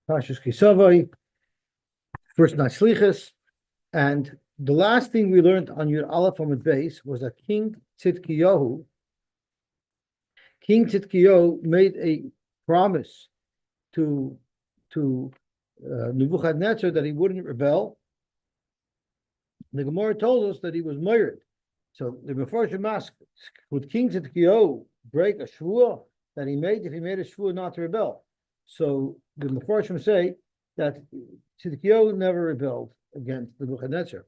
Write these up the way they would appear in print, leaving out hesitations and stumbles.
Pashas Kisavai, first night Slichas, and the last thing we learned on Yud Aleph on the base was that King Tzidkiyahu made a promise to Nebuchadnezzar that he wouldn't rebel. The Gemara told us that he was murdered. So the Mefarshim asked, would King Tzidkiyahu break a shvuah that he made if he made a shvuah not to rebel? So the Mefarshim say that Tzidkiyahu never rebelled against Nebuchadnezzar.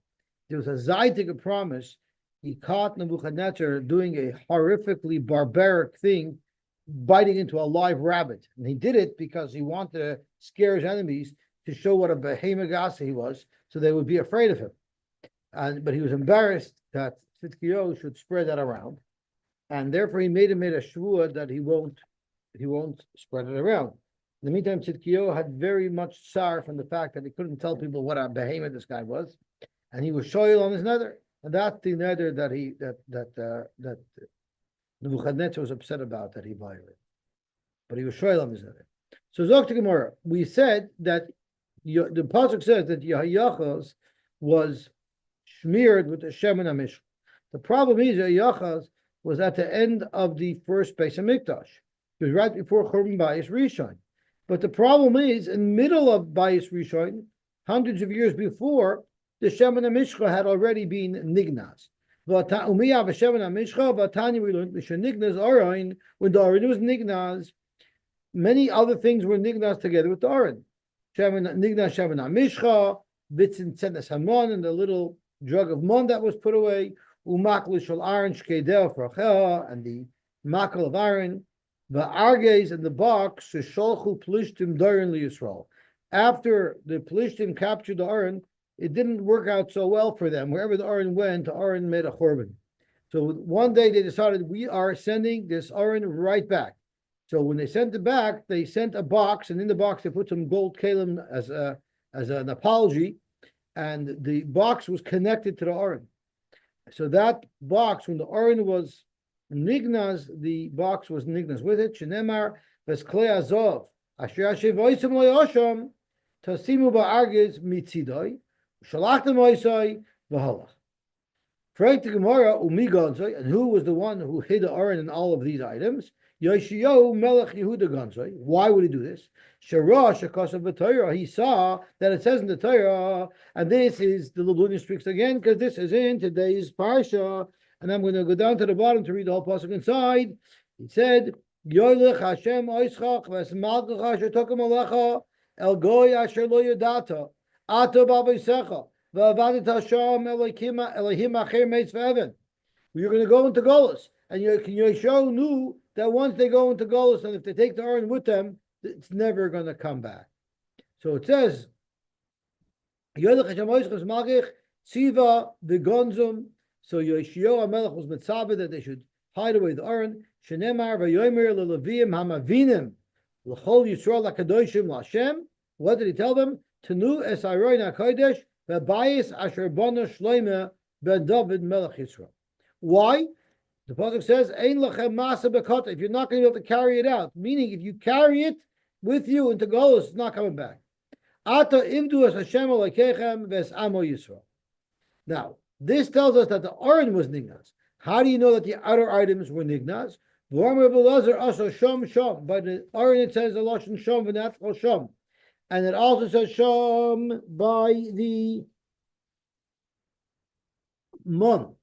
There was a Zaydik promise. He caught Nebuchadnezzar doing a horrifically barbaric thing, biting into a live rabbit. And he did it because he wanted to scare his enemies to show what a behemoth he was, so they would be afraid of him. But he was embarrassed that Tzidkiyahu should spread that around. And therefore he made a shvuah that he won't spread it around. In the meantime, Tzidkiyahu had very much sorrow from the fact that he couldn't tell people what a behemoth this guy was, and he was shoyal on his nether, and that's the nether that Nebuchadnezzar was upset about that he violated. But he was shoyal on his nether. So Zok Gemara, we said that the pasuk says that Yehoiachaz was smeared with the Shemen HaMishcha. The problem is Yehoiachaz was at the end of the first Beis Hamikdash. It was right before Churban Bayis Rishon. But the problem is, in the middle of Bayis Rishon, hundreds of years before, the Shemen HaMishcha had already been nignaz. We learned when the Aron was nignaz, many other things were nignaz together with the Aron. Nignaz Shemen HaMishcha, Vitzin Tzenes Hamon, and the little drug of mon that was put away, Umaklu Shal Aron Shkedel Frachel, and the makal of Aron. The arges and the box sholchu plishtim darin liyisrael. After the plishtim captured the Aron, it didn't work out so well for them. Wherever the Aron went, the Aron made a churban. So one day they decided, we are sending this Aron right back. So when they sent it back, they sent a box, and in the box they put some gold kalim as an apology, and the box was connected to the Aron. So that box, when the Aron was nignaz, the box was nignaz with it. Shenemar vesklei azov asher ashevoisim loyosham tasimu ba'argiz mitzidoi shalachtem oisai v'halach. Frank the Gemara umigonzoi, and who was the one who hid the Aron in all of these items? Yoshiyahu Melech Yehuda Gonzoi. Why would he do this? Shara shekasav v'Torah. He saw that it says in the Torah, and this is the Lublin speaks again because this is in today's parsha. And I'm going to go down to the bottom to read the whole pasuk inside. He said, "Yoylech Hashem oischach v'esmalkach asher tokem alecha el goy asher lo yadata ato b'aveisecha v'avadet Hashem Elohim acher meitz ve'evan." You're going to go into Golus, and Yeshua knew that once they go into Golus, and if they take the Aron with them, it's never going to come back. So it says, "Yoylech Hashem oischach v'esmalkach tziva v'gonzum." So Yoshiyahu HaMelech was mitzvah that they should hide away the Aron. Shenemar v'yomer lelevim hamavinim l'chol Yisrael hakadoshim l'Hashem. What did he tell them? Tenu es Aron hakodesh v'bayis asher bana shloime ben David melech Yisrael. Why? The pasuk says, "Ein lachem masa bekata." If you're not going to be able to carry it out, meaning if you carry it with you into Golus, it's not coming back. Ata ivdu es Hashem alekechem v'es amo Yisrael. Now, this tells us that the Aron was nignaz. How do you know that the other items were nignaz? By the Aron it says the lashon shom v'natchal shom, and it also says shom by the mon.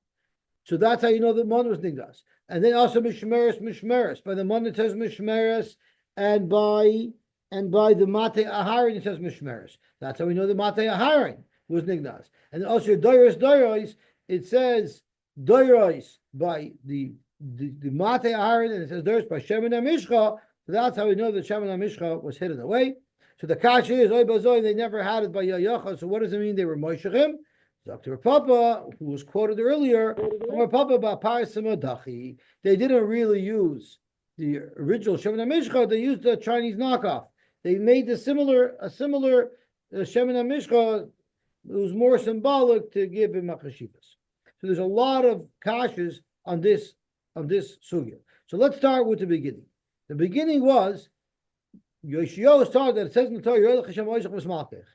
So that's how you know that mon was nignaz. And then also mishmeres. By the mon it says mishmeres, and by the mate aharon it says mishmeres. That's how we know the mate aharon was nignaz. And also doiros, it says doiros by the mate aharon, and it says doiros by Shemen HaMishcha. So that's how we know that Shemen HaMishcha was hidden away. So the kasha is oy bazoi, they never had it by Yehoiachaz. So what does it mean? They were moishachim. Dr. Papa, who was quoted earlier, Papa by Parasimodachi. They didn't really use the original Shemen HaMishcha. They used the Chinese knockoff. They made a similar Shemen HaMishcha. It was more symbolic to give him a chashivas. So there's a lot of kashas on this sugya. So let's start with the beginning. The beginning was Yoshio saw that it says in the Torah, Yoelech Hashem Oishach V'smalkech.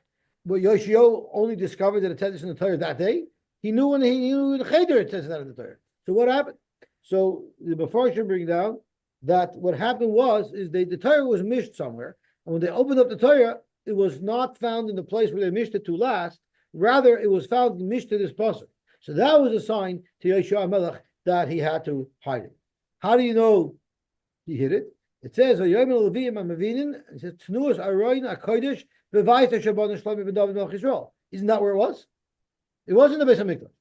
But Yoshio only discovered that it says this in the Torah that day. He knew when he knew the Cheder it says that in the Torah. So what happened? So the Mefarshim bring down that what happened is the Torah was mished somewhere, and when they opened up the Torah, it was not found in the place where they mished it to last. Rather, it was found mished to this pasuk. So that was a sign to Yoshua Melech that he had to hide it. How do you know he hid it? It says, it says, Tnuas Aroin HaKodesh B'Vayis HaShabbat Shlomi Ben David Melech Yisrael. Isn't that where it was? It was in the Beis HaMikdash.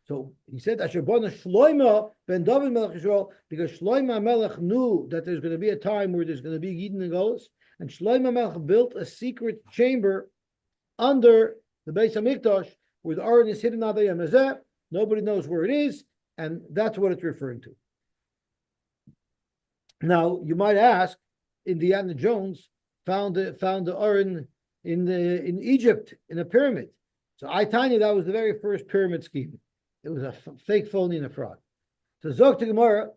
So he said, Ashabana Shloima Ben David Melech Yisrael, because Shloima Melech knew that there's going to be a time where there's going to be Yidden and Golos, and Shloima Melech built a secret chamber under the Beis HaMikdash where the Aron is hidden out there. Nobody knows where it is, and that's what it's referring to. Now, you might ask, Indiana Jones found the Aron in Egypt in a pyramid. So I tell you that was the very first pyramid scheme. It was a fake, phony, and a fraud. So Zok to Gemara,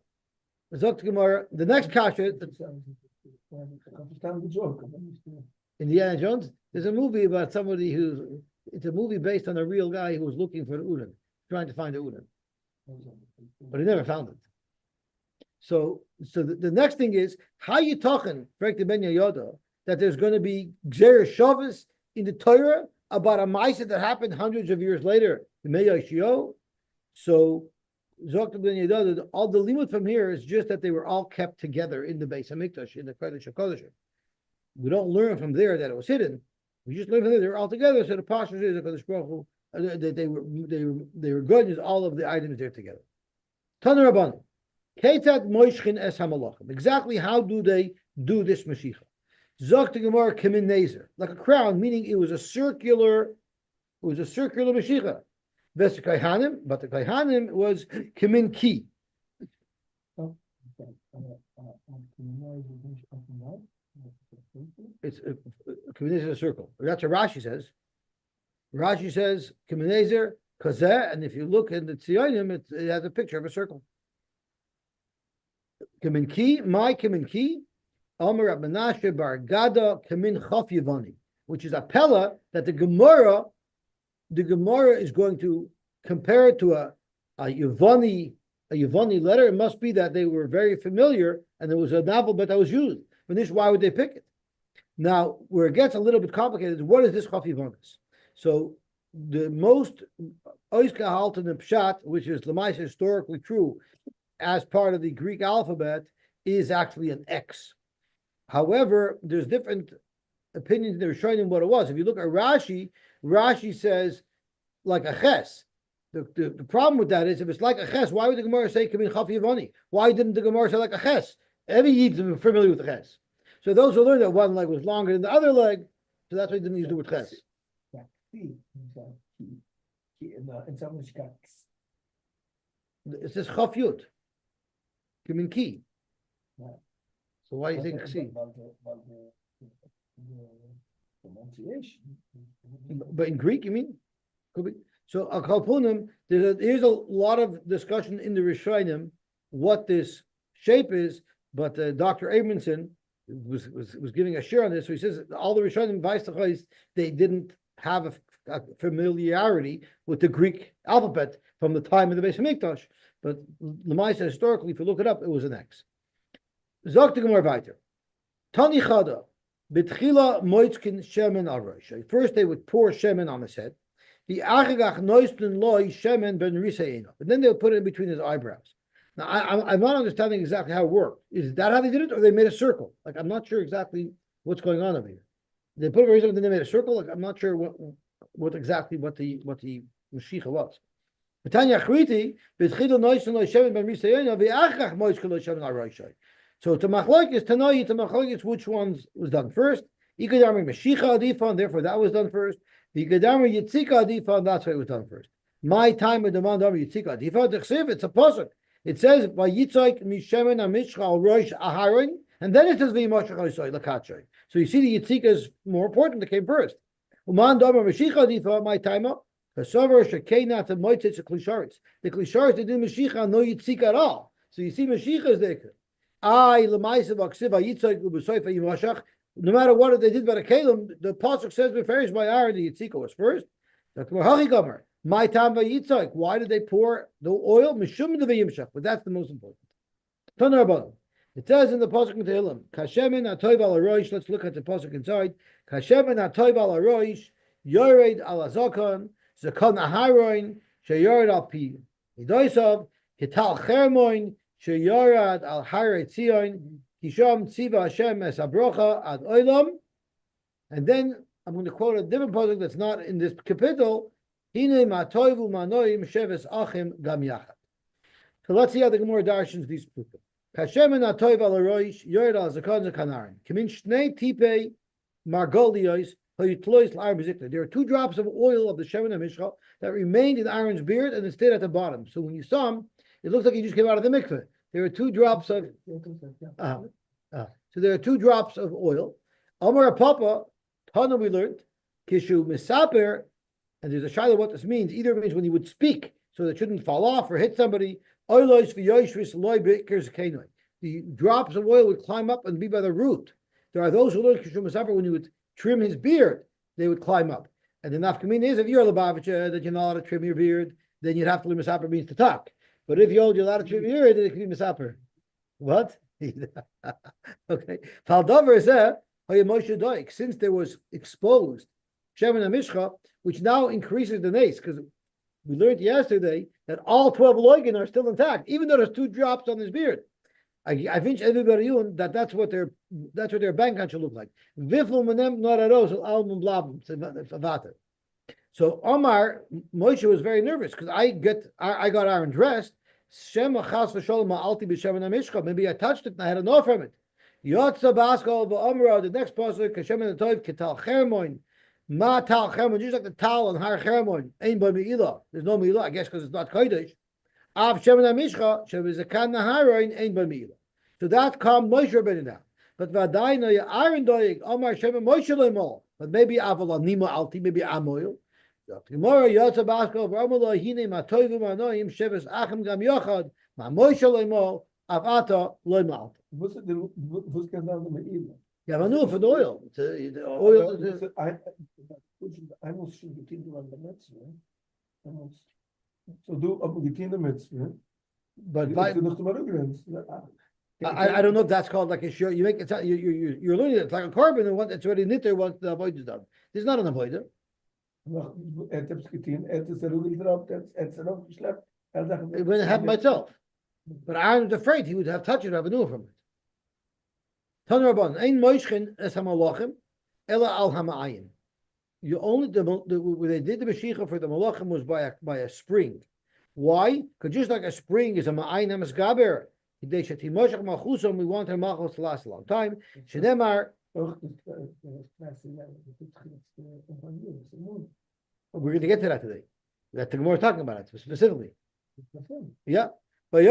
the next kasha. Indiana Jones. There's a movie about somebody it's a movie based on a real guy who was looking for the Uran, trying to find the Uran, but he never found it. So the next thing is, how you talking, Frank Ben Yoda, that there's going to be Gzer Shabbos in the Torah about a Maisa that happened hundreds of years later, the Meyashio. So Zok Ben Yoda, all the limud from here is just that they were all kept together in the Beis HaMikdash, in the Kodesh HaKodeshim. We don't learn from there that it was hidden. We just learn from there they were all together. So the Pasha is that they were good as all of the items there together. Tanu Rabbanan. Ketat Moishchin Es HaMalachim. Exactly how do they do this Mashiach? Zok to Gemara Kimin Nezer, like a crown, meaning it was a circular Mashiach. Ves Kaihanim, but the Kaihanim was Kimin Ki. It's Kimin Nezer is a circle. That's what Rashi says. Rashi says Kimin Nezer Kazeh, and if you look in the Tziyonim, it has a picture of a circle. Kimin Ki, my Kimin Ki, Omer Rab Menashe Bar Gada Kimin Chaf Yevani, which is a pella that the Gemara is going to compare it to a Yevani letter. It must be that they were very familiar, and there was an alphabet that was used. But why would they pick it? Now, where it gets a little bit complicated is, what is this Chaf Yevanis? So the most Oiska Halt in the Pshat, which is Lamaisa historically true, as part of the Greek alphabet, is actually an X. However, there's different opinions that are showing him what it was. If you look at Rashi says like a ches. The problem with that is, if it's like a ches, why would the Gemara say Kamin Chaf Yevani? Why didn't the Gemara say like a ches? Every Yid is familiar with the ches. So those who learned that one leg was longer than the other leg, so that's why they didn't use the word ches. It says Chaf Yud. Kamin Ki. So why do you think Ksi? But in Greek, you mean? Could be. So Al Kalpunim, there's a lot of discussion in the Rishonim what this shape is, but Dr. Abramson was giving a share on this. So he says all the Rishonim Vaistachais, they didn't have a familiarity with the Greek alphabet from the time of the Beis HaMikdash. But Lamaisa historically, if you look it up, it was an X. Zok to Gemara weiter. Tani Chada, B'tchila Moitzkin Shemen al Rosh. First they would pour Shemen on his head. The Achigach Noisten Loi Shemen Ben Riseino. But then they would put it in between his eyebrows. Now, I'm not understanding exactly how it worked. Is that how they did it, or they made a circle? Like, I'm not sure exactly what's going on over here. They put it, and then they made a circle. Like, I'm not sure what exactly what the Mashiach was. So to machlokes Tanoi to machlokes which ones was done first. Ikadamar Mashiach Adifan, therefore that was done first. The Ikadamar Yitzika Adifan, that's why it was done first. My time with the Mandamar Yitzika Adifan, it's a pasuk. It says by Yitzak Mishemen Amishcha Al Rosh Aharon, and then it says V'Yimashach Oisai Lakachay. So you see the Yitzika is more important. It came first. Uman Damar Mashiach Adifan, my time up. The Klisharitz, they didn't Mashiach, no Yitzika at all. So you see Mashiach is there. no matter what they did by the Kalim, the pasuk says refers by Aaron the Yitzika was first. My time by Yitzhak. Why did they pour the oil? Mishum de but that's the most important. It says in the pasuk in Tehillim, Kashemin atoiv al aroish. Let's look at the pasuk inside. Kashemin atoiv al aroish, yored al azakon, zakon aharoin, sheyored al pi idoisav, kital chermoin, sheyorad al haret tzion, kisham tziva Hashem es abrocha ad oilam. And then I'm going to quote a different pasuk that's not in this capital. Hine matoivu manoim sheves achim gam yachad. So let's see how the Gemara darshans these people. Kashemen atoiv al aroish yored al zakon zakanarin. Kamin shnei tipe margolios hayutlois l'ar bezikta. There are 2 drops of oil of the shemen hamishcha that remained in Aaron's beard and it stayed at the bottom. So when you saw him, it looks like he just came out of the mikveh. There are 2 drops of. So there are 2 drops of oil. Amar Papa, Tana we learned kishu misaper, and there's a shaila what this means. Either it means when you would speak, so that it shouldn't fall off or hit somebody. The drops of oil would climb up and be by the root. There are those who learn kishu misaper when you would trim his beard, they would climb up. And the nafkamina is if you're a Lubavitcher that you're not allowed to trim your beard, then you'd have to learn misaper means to talk. But if you're allowed to trim your beard, then it can be misaper. What? Okay. Faldover said, since there was exposed Shemen HaMishcha, which now increases the nace, because we learned yesterday that all 12 loigin are still intact, even though there's 2 drops on his beard. I think everybody that's what their bank account should look like. So Omar Moshe was very nervous because I got Aaron dressed. Maybe I touched it and I had enough from it. The next pasuk, Kashem Toiv Kital Chermoin, Ma Tal Chermoin, just like the Tal and Har Chermoin, Ein Ba Me'ilah. There's no Me'ilah, I guess, because it's not Kodesh. Av Shemen HaMishcha, Shevizakan Naharoin, Ein Ba Me'ilah. So that calmed Moshe Rabbeinu down. But Vadaina Aaron Doig, Omar Shemen Moshe Leimol. But maybe Avalon Nima Alti, maybe Amoil. Tomorrow Yotza Baskal V'Amalo Hine Matoivu Manoim Sheves Achem Gam Yochad Ma Moshe Leimol Avata Leimal. Was kan dan de Meila? Ja, maar nur für the oil. The oil. I muss schon die Kinder an der Metzger. So do up the Kinder Metzger. But I don't know if that's called like a shirt. You make it. You're learning it's like a carbon and what it's already knit there once the avoid is done. There's not an avoider. When it happened myself. But I was afraid he would have touched it, have a new from it. Ein moishchen es hamalachim, ela al hama'ayin. You only when they did the Mashiach for the malachim was by a spring. Why? Because just like a spring is a ma'ayin hamas gaber, we want her machos to last a long time. Shedemar. We're going to get to that today. That the Gemara talking about it specifically. Yeah. And we're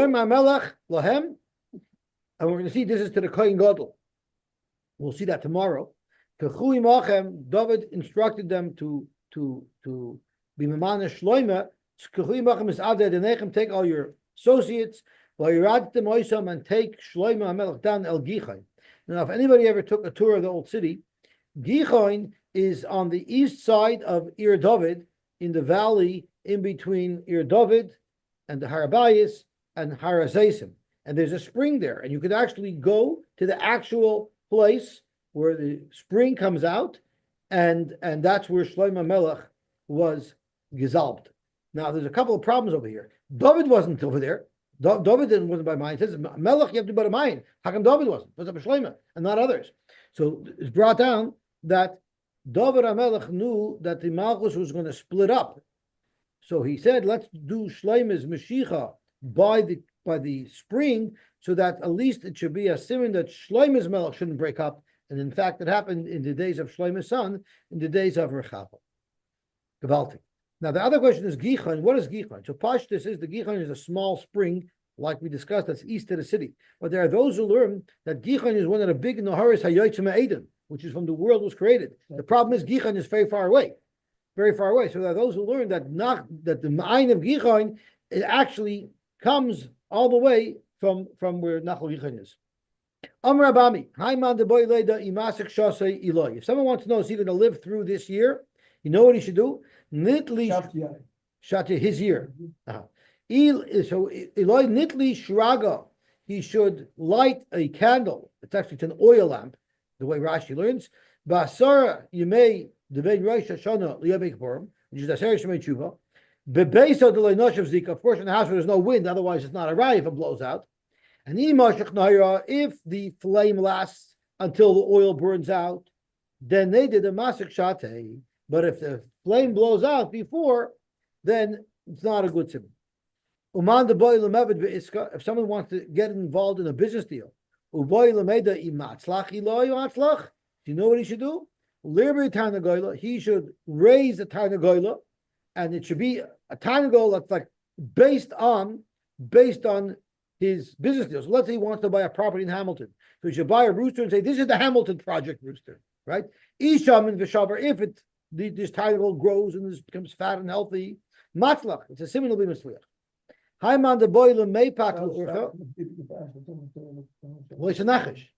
going to see this is to the Kohen Gadol. We'll see that tomorrow. David instructed them to be Mamana Shloime. Take all your associates and take Shloime HaMelech down El Gichain. Now, if anybody ever took a tour of the old city, Gichain is on the east side of Ir David, in the valley in between Ir David and the Harabayis and Harazaisim. And there's a spring there, and you could actually go to the actual place where the spring comes out, and that's where Shlomo Melech was gezalbed. Now, there's a couple of problems over here. David wasn't over there. David wasn't by mine. It says Melech, you have to be by mine. How come David wasn't? It was up Shlomo and not others. So it's brought down that David HaMelech knew that the Malchus was going to split up. So he said, let's do Shlomo's Mashiach by the spring, so that at least it should be a simon that Shlomo's Melech shouldn't break up. And in fact, it happened in the days of Shlomo's son, in the days of Rechavel. Gavalti. Now, the other question is Gichain. What is Gichain? So Pashtus is the Gichain is a small spring, like we discussed, that's east of the city. But there are those who learn that Gichain is one of the big Naharis Hayotzim Eden, which is from the world was created. The problem is Gichain is very far away. Very far away. So there are those who learn that the Ma'ayin of Gichain, it actually comes all the way from where Nachal Gichain is. Amar Abami, Haiman de boy leda imasik shasei Eloi. If someone wants to know is he going to live through this year, you know what he should do? Nitli Shati his year. So Eloi nitli shraga. He should light a candle. It's actually an oil lamp, the way Rashi learns. Basara Yemei Devei Rosh Hashana Liyabei Kippurim, which is Asher Shemei Tshuva. Bebeisa Delei Noshav Zika. Of course, in the house where there's no wind, otherwise it's not a rai if it blows out. And if the flame lasts until the oil burns out, then they did a masik shate. But if the flame blows out before, then it's not a good simon. Uman de boy lemevid be'iska. If someone wants to get involved in a business deal, uboy lemeda imatzlach iloy atzlach. Do you know what he should do? Lirbi tarnagoyla. He should raise a tarnagoyla, and it should be a tarnagoyla that's like based on his business deal. So let's say he wants to buy a property in Hamilton. So he should buy a rooster and say, this is the Hamilton project rooster, right? Isham and Vishavar, if this tarnagoyla grows and this becomes fat and healthy, matzlach. It's a similar be misliach. Haiman de boy lemeipak l'urcha. Loisanachish.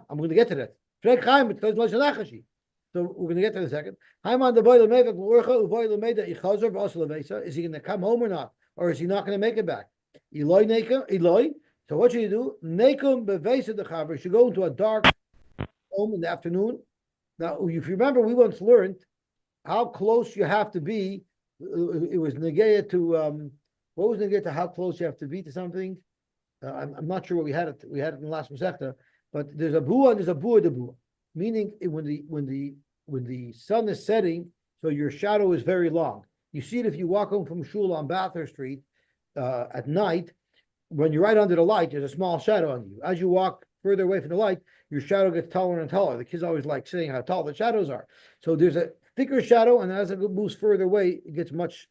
I'm going to get to that. Frek Chaim, it says Loisanachishi. So we're going to get to that in a second. Haiman de boy lemeipak l'urcha uboy lemeida ichazor v'osel levesa. Is he going to come home or not? Or is he not going to make it back? Eloi nekum, Eloi. So what should you do? Nekum bevesa de chaver. You should go into a dark home in the afternoon. Now, if you remember, we once learned how close you have to be. It was negaya to what was negaya to how close you have to be to something. I'm not sure what we had it. We had it in the last Masechta, but there's a bua and there's a bua de bua, meaning when the sun is setting, so your shadow is very long. You see it if you walk home from shul on Bathurst Street at night. When you're right under the light, there's a small shadow on you. As you walk further away from the light, your shadow gets taller and taller. The kids always like saying how tall the shadows are. So there's a thicker shadow, and as it moves further away, it gets much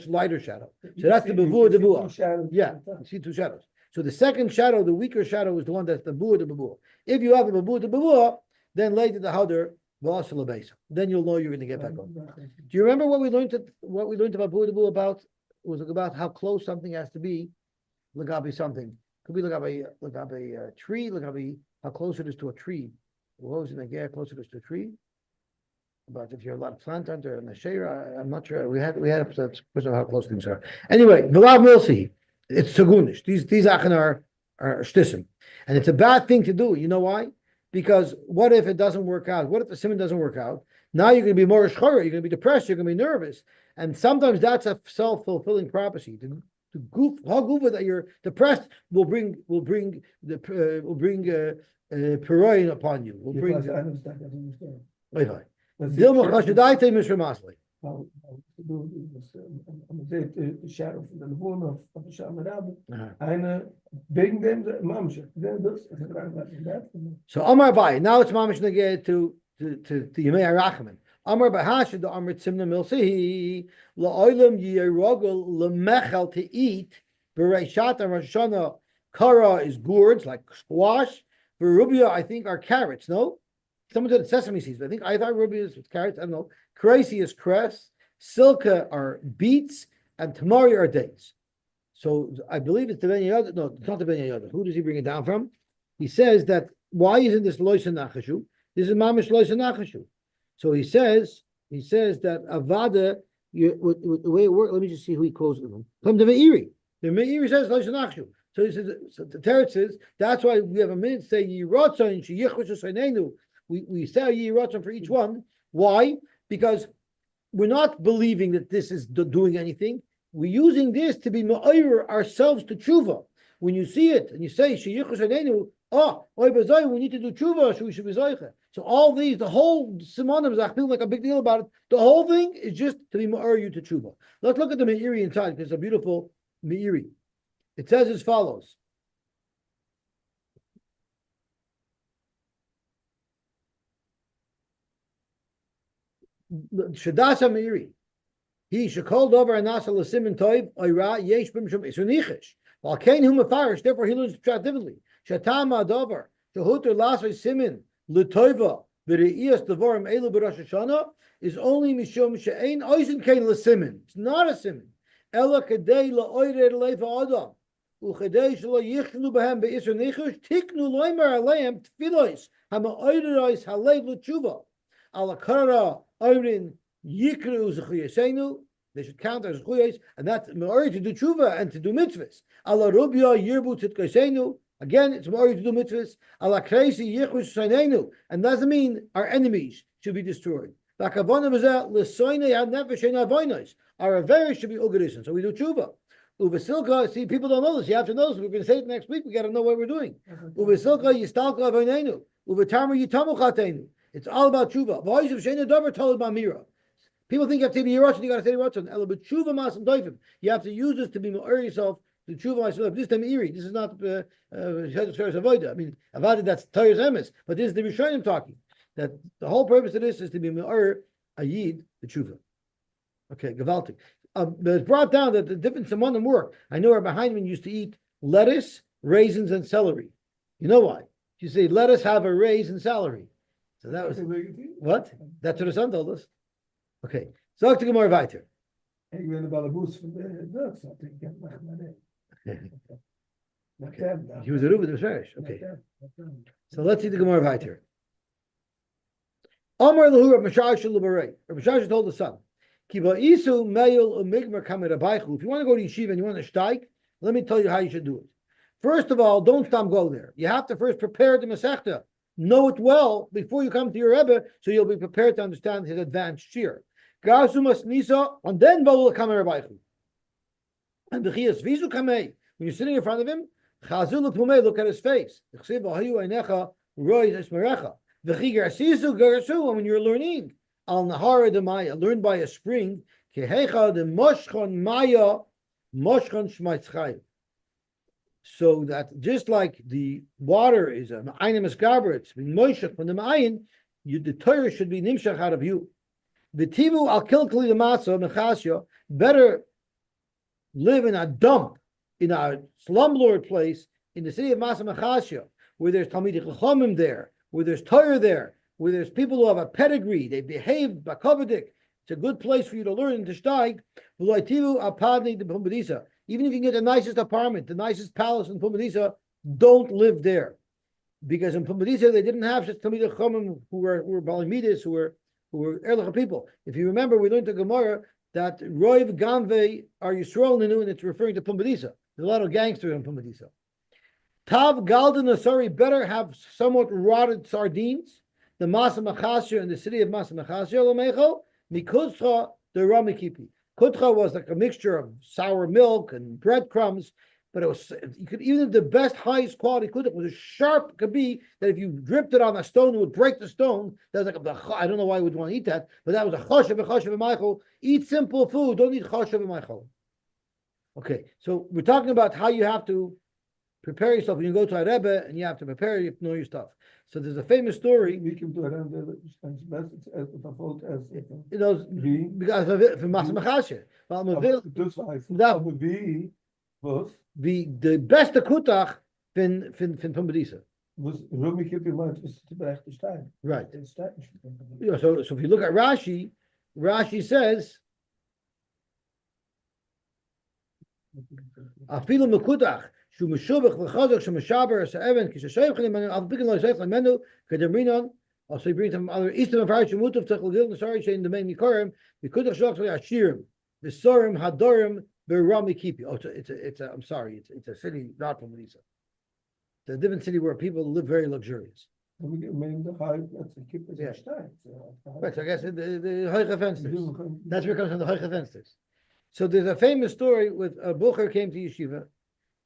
lighter shadow. So that's the bevua de bua. Yeah, you see two shadows. So the second shadow, the weaker shadow, is the one that's the bevua de bua. If you have the bevua de bua, then later the hader v'asel base. Then you'll know you're going to get back on. Do you remember what we learned about bevua de bua about? It was about how close something has to be. Lagabi something. Could be lagabi a tree. Lagabi how close it is to a tree. What was it? How close it is to a tree? But if you're a lot of plant hunter and a shayra, I'm not sure. We had a question of how close things are. Anyway, Vilav Milsi, it's sagunish. These achan are shtissim. And it's a bad thing to do. You know why? Because what if it doesn't work out? What if the simon doesn't work out? Now you're going to be more shchara, you're going to be depressed, you're going to be nervous. And sometimes that's a self-fulfilling prophecy. The goof that you're depressed will bring peroin upon you. Will bring Dilma Chashadaite Mishra Masli. The shadow from the Levon of the Shaman and wegen dem Mamshech. So Amar Bai, now it's Mamish Nageh to Yemei Arachman. Amar Bahashad the Amr Tzimna Milsihi La'olam Yirogel Lemechel to eat. Bereishat and Rosh Hashana Kara is gourds like squash. Verubia, I think, are carrots. No. Someone did sesame seeds. I thought ruby is with carrots. I don't know. Crazy is cress. Silka are beets, and tamari are dates. So I believe it's the Ben Yoda. No, it's not the Ben Yoda. Who does he bring it down from? He says that why isn't this loisa nachashu? This is mamish loisa nachashu. So he says that avada. The way it works. Let me just see who he quotes from. From the Meiri. The Meiri says loisa nachashu. So he says. So the Teretz says that's why we have a minute say yirotzon sheyichus seinenu. We say Yiratzon for each one. Why? Because we're not believing that this is doing anything. We're using this to be ma'ayir ourselves to tshuva. When you see it and you say sheyichus hanenu, we need to do tshuva, so we should be zoicha. So all these, the whole Simanim is feeling like a big deal about it. The whole thing is just to be ma'ayir you to tshuva. Let's look at the Meiri inside. There's a beautiful Meiri. It says as follows. Shadasa Meiri. He should call over and nasa l'simin toiv oira yesh b'mishum isunichish. While kain hu mefarish, therefore he learns pshat differently. Shatama dover shehuter lasay simin l'toiva v'reiyas devorim elu b'Rosh Hashana is only mishum she'ein oisin kain l'simin. It's not a simin. Ela kadei la'oirer leifa adam. וכדי שלא יכלו בהם באיסור ניחוש, תקנו לא עליהם תפילוס, המאוירוס הלב לתשובה. על הקרא אומרים יקראו זכויותינו, they should count as zechuyos, and that's me'ori to do tshuva and to do mitzvahs. Ala rubia yirbu tzidkosenu, again, it's me'ori to do mitzvahs. Ala kreisi yichus seinenu, and doesn't mean our enemies should be destroyed. Lakavana mazeh l'soinei had nefesh ein avonos. Our avarice should be ugadison, so we do tshuva. Uvesilka, see, people don't know this. You have to know this. We're going to say it next week. We got to know what we're doing. Uvesilka yistalka avonenu, uvetarmu yitamu chatenu. It's all about tshuva. V'hoishav sheina davar told b'mira. People think you have to say the Yerusha, you got to say the Yerusha. You have to use this to be more yourself, to tshuva myself. This time Iri. This is not Avoida. I mean, Avoida, that's Torah's emes. But this is the Rishonim talking. That the whole purpose of this is to be more Ayid, the tshuva. Okay, Gavaltic. But it's brought down that the different Simanim work. I know our behind me used to eat lettuce, raisins, and celery. You know why? You say, let us have a raisin and celery. So that was, what? That's what the son told us. Okay, so to Gemara weiter. Ik ben de balabus van de Duits, I think. He was a Ruben of Sherish. Okay, so let's see the Gemara weiter. Amar lahu Rav Mishash Lubarei. Rav Mishash told the son, Kiba isu meyul umigmer kamerabaichu. If you want to go to yeshiva and you want to steik, let me tell you how you should do it. First of all, don't stop go there. You have to first prepare the Masechta. Know it well before you come to your Rebbe, so you'll be prepared to understand his advanced shir. Nisa, and then Va'ul Kamerabaichu. And Bechias Vizu Kamei, when you're sitting in front of him, Chazul Pumei, look at his face. And when you're learning, Al Nahara de Maya, learn by a spring, Kehecha de Moshchon Maya, Moshchon Shmaitzchayu. So that just like the water is an Einim Esgaber, it's being moishach from the Ma'ayin, the Torah should be nimshach out of you. The Tivu al kilkali the Masa Mechasya, better live in a dump, in a slumlord place in the city of Masa Mechasya, where there's Talmidei Chachamim there, where there's Torah there, where there's people who have a pedigree, they behave bakovadik. It's a good place for you to learn and to steig. Even if you get the nicest apartment, the nicest palace in Pumbedisa, don't live there. Because in Pumbedisa, they didn't have such Talmidei Chachamim who were Balimidas, who were Erlich people. If you remember, we learned the Gemara that Roiv Gamve are Yisrael Ninu, and it's referring to Pumbedisa. There's a lot of gangsters in Pumbedisa. Tav Galdan Asari better have somewhat rotted sardines. The Masa Machasya in the city of Masa Machasya, Lamecho, Mikuzcha, the Ramikipi. Kutcha was like a mixture of sour milk and breadcrumbs, but it was, you could, even the best, highest quality kutcha was as sharp could be that if you dripped it on a stone, it would break the stone. That was like I don't know why you would want to eat that, but that was a choshev and Michael. Eat simple food, don't eat choshev and Michael. Okay, so we're talking about how you have to prepare yourself when you go to a Rebbe, and you have to prepare, you have to know your stuff. So there's a famous story. Wie komt er aan de vervolgt as You know, because of it, from Masa Machashe. Well, dus hij that wie was the best kutach fin Pumbedisa. was Romy Kippy meant was to break the stein. Right. The stein. You know, so if you look at Rashi, Rashi says Afilu mekutach shu meshubach v'chazak shu meshaber se'even kishashoyv chalim al bikin lo yisayich lemenu kedemrinon. Also, he brings from other Eastern of Harish Mutav Techel Gil Nasari Shein the main Mikorim Mikutach Shach Ashirim the Sorim Hadorim Berami Kipi. Oh, it's a I'm sorry, it's a city not from Lisa. It's a different city where people live very luxurious. We mean the high that's a Kippy stein. Right, so I guess the Hoicha Fensters. That's where it comes from, the Hoicha Fensters. So there's a famous story with a Bucher came to yeshiva.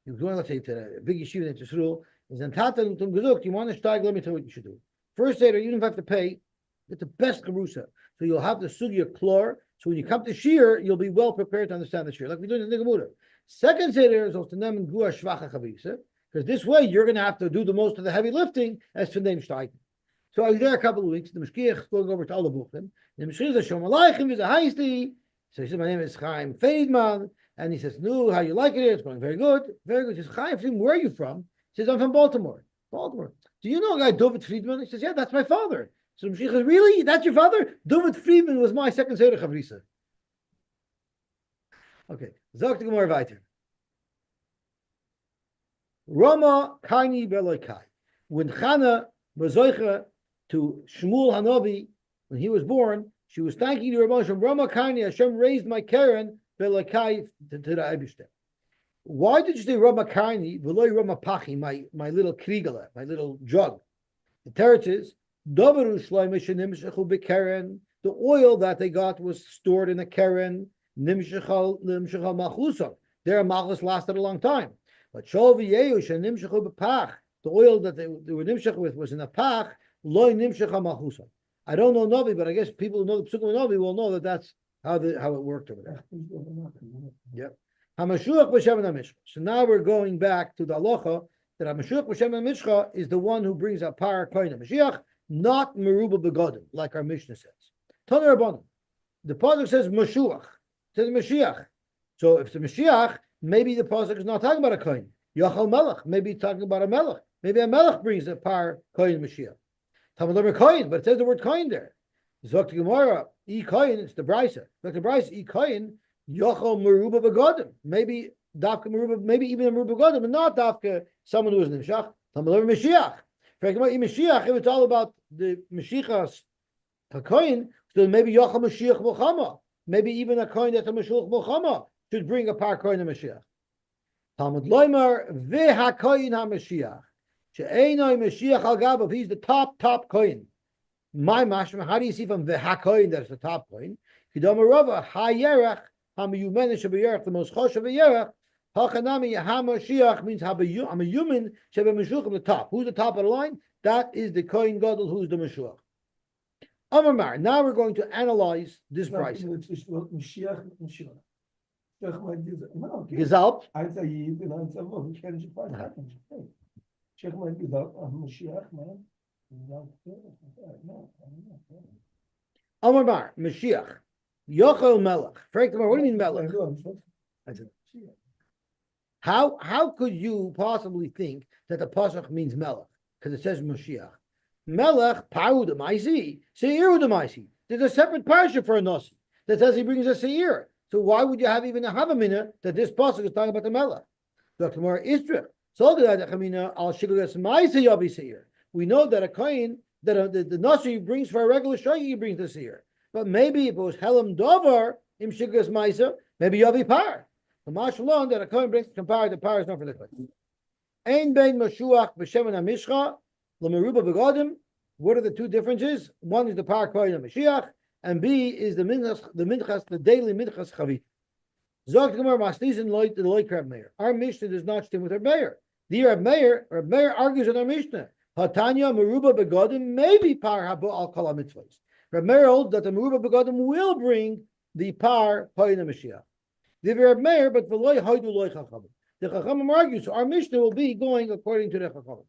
He was going, let's say, to a big yeshiva in Yisrael. He's in Tata Tum Gezuk. You want to steig? Let me tell you what you should do. First Seder, you don't have to pay. Get the best Karusa. So you'll have the Sugya Klor. So when you come to Shir, you'll be well prepared to understand the Shir, like we do in the Nigamuda. Second Seder is also Nem Gua Shvacha Chavisa, because this way you're going to have to do the most of the heavy lifting as to name Steigen. So I was there a couple of weeks. The Meshkiach is going over to all the Buchim. The Meshkiach says, Shalom Aleichem, is a Heisti. So he says, my name is Chaim Friedman. And he says, no, how you like it here? It's going very good. Very good. He says, Chaim Friedman, where are you from? He says, I'm from Baltimore. Baltimore. Do you know a guy, David Friedman? He says, yeah, that's my father. So Mashiach says, really? That's your father? David Friedman was my second Seder Chavrisa. Okay. Zog to Gemara weiter. Rama Kaini Belokai. When Chana was zoicha to Shmuel Hanavi, when he was born, she was thanking the Rabban Shem, Rama Kaini, Hashem raised my Karen Belokai to the Eibishter. Why did you say Rama Kaini, Veloy Rama Pachi, my little krigala, my little jug? The teretz is, Doveru Shloim Nimshechu Bekeren, the oil that they got was stored in a keren, Nimshechal Machlusam. Their Machus lasted a long time. But Shol V'yehu Nimshechu Bepach, the oil that they were nimshech with was in a pach, loy nimshecha malchusa. I don't know Novi, but I guess people who know the Psukim of Novi will know that that's how it worked over there. Yep. Hamashuach b'shem Mishcha. So now we're going back to the halacha that Hamashuach b'shem Mishcha is the one who brings a par koyin Mashiach, not meruba begodim, like our Mishnah says. Taner Rabbanan. The pasuk says Mashuach, it says Mashiach. So if it's a Mashiach, maybe the pasuk is not talking about a koyin. Yachal Melech, maybe talking about a Melech. Maybe a Melech brings a par koyin Mashiach. Talmud Lemer koyin, but it says the word koyin there. Zok to Gemara, e koyin, it's the brisa. Zok to brisa, e koyin, yachal meruba begodim. Maybe dafka meruba, maybe even a meruba begodim, and not dafka someone who is nimshach. Talmud Lemer Mashiach. For example, in Mashiach, if it's all about the Mashiachas koyin, so maybe yachal Mashiach Muhammad. Maybe even a koyin that's a Mashiach Muhammad should bring a par koyin Mashiach. Talmud Loimer v'hakoyin haMashiach she'enoi Mashiach al gabav. He's the top koyin. My mashma. How do you see from v'hakoyin that it's the top koyin? Kidam Rava hayerach haMiyumen shebeyerach, the most choshev yerach. Hachanami haMashiach means haMiyumen shebemeshuach from the top. Who's the top of the line? That is the koyin gadol. Who's the Mashiach? Amar. Now we're going to analyze this price. Gesalbt. Eins Ayid und eins Avov, ich kenne schon fast hatten. Check mal gesagt, Mashiach, man. Amar Bar, Mashiach. Yochel Melech. Frank, what do you mean Melech? How could you possibly think that the pasuk means Melech? Because it says Mashiach. Melech, Paru Demaisi, Seir Demaisi. There's a separate parsha for a Nasi that says he brings a Seir. So why would you have even a Havamina that this pasuk is talking about the Melech? Dr. Mora Istra. So we know that a kohen, that the Nasi brings for a regular shaygi, he brings the Seir. But maybe if it was Helam Dovar, im Shigras Maisa, maybe Yavi Par. The Mashalon that a kohen brings compare the par is not for the kohen. Ein bein Mashuach b'shemen HaMishcha, l'meruba begodim. What are the two differences? One is the par kohen HaMashiach, and B is the minchas, the daily minchas chavit. Zok Gemara Masnizin loy the loy Reb Meir. Our Mishnah does not stand with Reb Meir. The Reb Meir argues in our Mishnah. Hatanya meruba begodim maybe par habo al kol mitzvahs. Reb Meir holds that the meruba begodim will bring the par koyin Mashiach. The Reb Meir, but v'loy hoidu loy chachamim. The chachamim argues, so our Mishnah will be going according to the chachamim.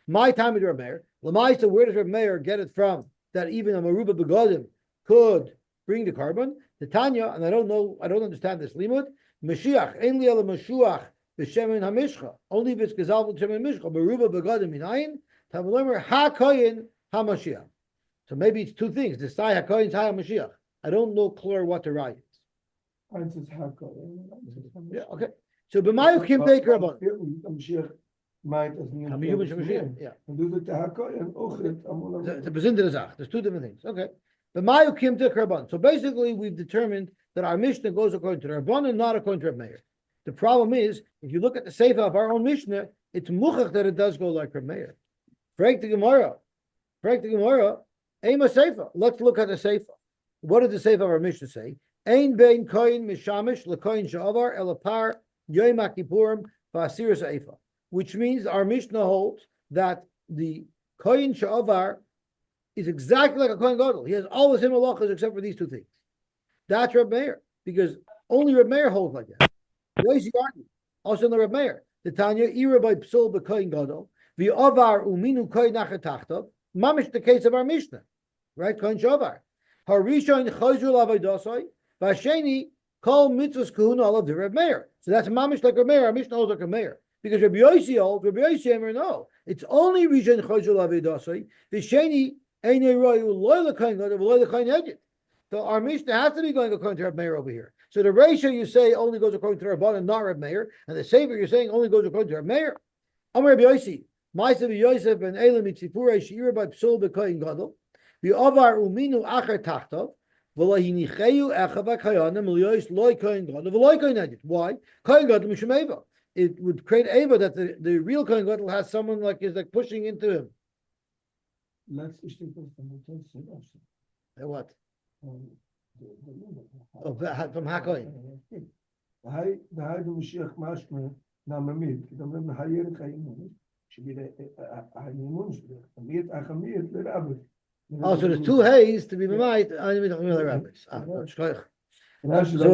My time with Reb Meir. Lamaisa, where does Reb Meir get it from? That even a meruba begodim could bring the carbon. The Tanya, and I don't understand this limud. Mashiach, ein li ala Mashuach b'shemen hamishcha. Only if it's gezal b'shemen hamishcha. Meruba begadim minayin. Tavolomer ha koyin ha Mashiach. So maybe it's two things. The sai ha koyin ha Mashiach. I don't know clear what the right is. Yeah. Okay. So b'mayu kim take rabban. Yeah. The bezinter zach. There's two different things. Okay. The Mayu Kim to Rabban. So basically, we've determined that our Mishnah goes according to the Rabban and not according to Reb Meir. The problem is, if you look at the Sefer of our own Mishnah, it's muchach that it does go like Reb Meir. Break the Gemara, aim a Sefer. Let's look at the Sefer. What did the Sefer of our Mishnah say? Ein bein koyin mishamish lekoyin sha'avar elapar yoyim akipurim v'asiris eifa. Which means our Mishnah holds that the koyin sha'avar is exactly like a Kohen Gadol. He has all the same halachas except for these two things. That's Reb Meir, because only Reb Meir holds like that. Yosy argues, also in the Reb Meir. The Tanya, Ira by Psul b'Kohen Gadol, v'Avar uminu Kohen nachatachtov, mamish the case of our Mishnah, right? Kohen Shavar. Harishon chayzul avodasoy, v'Hasheni kol mitzvos kahuna olav the Reb Meir. So that's mamish like Reb Meir. Our Mishnah holds like Reb Meir. Because Rabbi Yossi holds, Rabbi Yossi Emer no. It's only Rishon chayzul avodasoy, v'Hasheni. So our Mishnah has to be going according to Reb Meir over here. So the ratio you say only goes according to Rabban and not Reb Meir, and the Sefer you're saying only goes according to Reb Meir. Amar Rabbi Yossi, Ma'aseh Yosef ben Elam mitzipurei she'ira by psul b'koyin gadol, v'avar uminu acher tachtov, v'lo hinicheyu echa v'kayana milyois loy koyin gadol v'loy koyin edit. Why? Koyin gadol mishum eva. It would create eva that the real koyin gadol has someone is like pushing into him. Let's stick with the What? Oh, From Hakoyin. the high the Mashiach mashma namamid. The higher chayim should be the honeymoon. Amid achamid the rabbi. Oh, so there's two hays to be made. So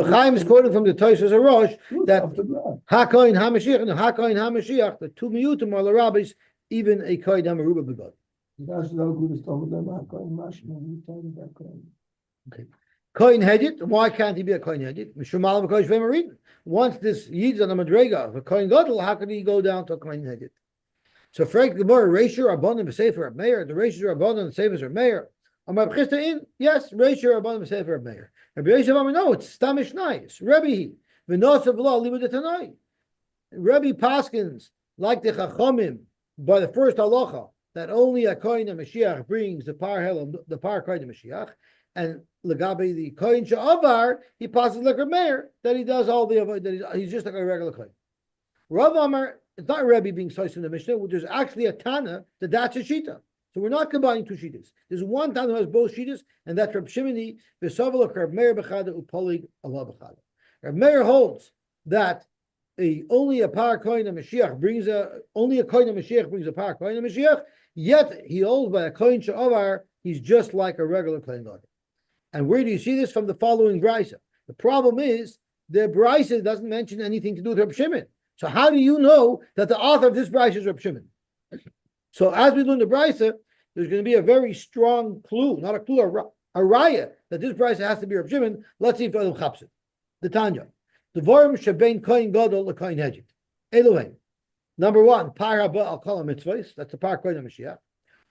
Chaim is quoting from the Tosfos Rosh that Hakoyin Hamashiach and Hakoyin Hamashiach, the two miyutim are the rabbis, even a koyin hamaruba begod. Okay. Koyin Hedit, why can't he be a Koyin Hedit? Mishumalam Koyish Vemarin. Once this Yid's on a Madrega of a Koyin Gadol, how could he go down to a Koyin Hedit? So Frank the more Reisha Rabbanim B'Sefer Rab Meir, the Reisha Rabbanim the Sefer Rab Meir. Amar B'Chista in, yes, Reisha Rabbanim B'Sefer Rab Meir. Rabbi Yosef Amar, no, it's Stamish Nais. Rebbe, V'Nosav Law Libud Tanai. Rebbe Paskins, like the Chachamim, by the first halacha, that only a Koyin HaMashiach brings the par Koyin HaMashiach, and Legabe the Koyin Sha'avar, he passes like a mayor, that he does all the, that he's just like a regular Koyin. Rav Amar, it's not Rebbe being sourced in the Mishnah, there's actually a Tana that's a Shita. So we're not combining two Shitas. There's one Tana who has both Shitas, and that's Reb Shimoni, V'Savalach Reb Meir B'chada Upolig Allah B'chada. Reb Meir holds that only a par Koyin HaMashiach brings only a Koyin HaMashiach brings a par Koyin HaMashiach, yet he holds by a Koyin Sha'avar, he's just like a regular Koyin Gadol. And where do you see this? From the following brisa? The problem is the brisa doesn't mention anything to do with Reb Shimon. So how do you know that the author of this brisa is Reb Shimon? So as we learn the brisa, there's going to be a very strong clue, not a clue, a raya, that this brisa has to be Reb Shimon. Let's see if Adam chaps it. The Tanya. The Vorim Shebein Koyin Gadol LeKoyin Hedjit. Elohim. Number one, Par Haba Al Kol HaMitzvos. That's the Par Koyin HaMashiach.